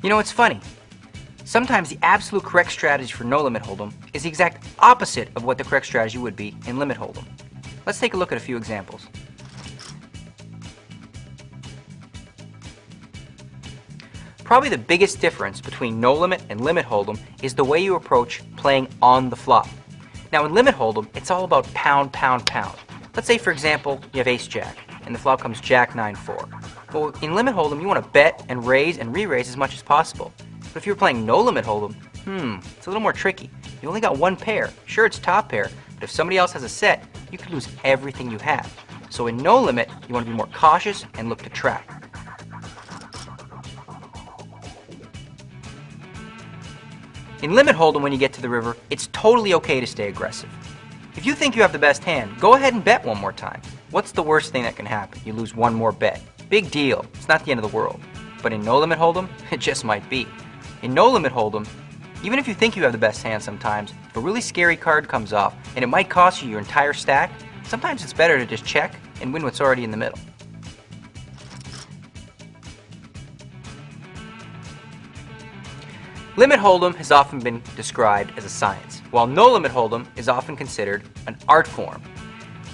You know, it's funny. Sometimes the absolute correct strategy for no limit hold'em is the exact opposite of what the correct strategy would be in limit hold'em. Let's take a look at a few examples. Probably the biggest difference between no limit and limit hold'em is the way you approach playing on the flop. Now in limit hold'em, it's all about pound, pound, pound. Let's say, for example, you have ace jack and the flop comes jack 9-4. Well, in limit hold'em, you want to bet and raise and re-raise as much as possible. But if you're playing no limit hold'em, it's a little more tricky. You only got one pair. Sure, it's top pair, but if somebody else has a set, you could lose everything you have. So in no limit, you want to be more cautious and look to trap. In limit hold'em, when you get to the river, it's totally okay to stay aggressive. If you think you have the best hand, go ahead and bet one more time. What's the worst thing that can happen? You lose one more bet. Big deal. It's not the end of the world. But in no limit hold'em, it just might be. In no limit hold'em, even if you think you have the best hand sometimes, if a really scary card comes off and it might cost you your entire stack, sometimes it's better to just check and win what's already in the middle. Limit hold'em has often been described as a science, while no limit hold'em is often considered an art form.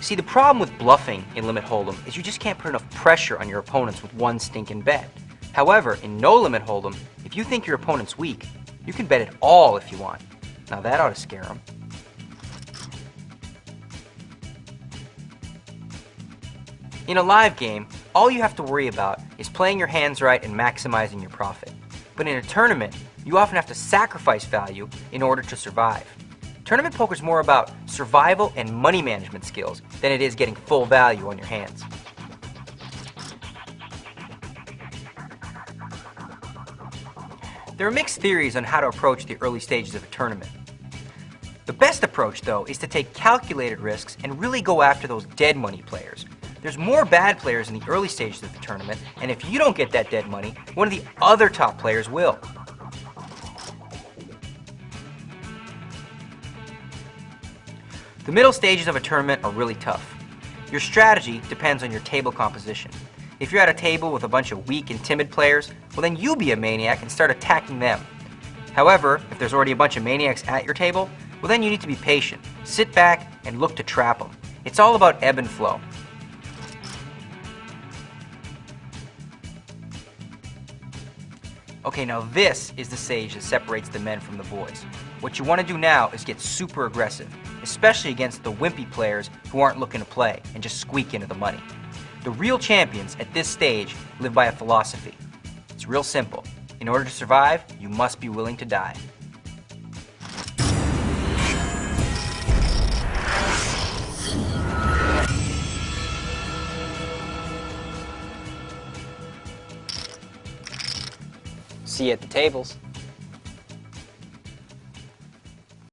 See, the problem with bluffing in limit hold'em is you just can't put enough pressure on your opponents with one stinking bet. However, in no limit hold'em, if you think your opponent's weak, you can bet it all if you want. Now that ought to scare them. In a live game, all you have to worry about is playing your hands right and maximizing your profit. But in a tournament, you often have to sacrifice value in order to survive. Tournament poker is more about survival and money management skills than it is getting full value on your hands. There are mixed theories on how to approach the early stages of a tournament. The best approach, though, is to take calculated risks and really go after those dead money players. There's more bad players in the early stages of the tournament, and if you don't get that dead money, one of the other top players will. The middle stages of a tournament are really tough. Your strategy depends on your table composition. If you're at a table with a bunch of weak and timid players, well then you be a maniac and start attacking them. However, if there's already a bunch of maniacs at your table, well then you need to be patient, sit back, and look to trap them. It's all about ebb and flow. Okay, now this is the stage that separates the men from the boys. What you want to do now is get super aggressive, especially against the wimpy players who aren't looking to play and just squeak into the money. The real champions at this stage live by a philosophy. It's real simple. In order to survive, you must be willing to die. See you at the tables.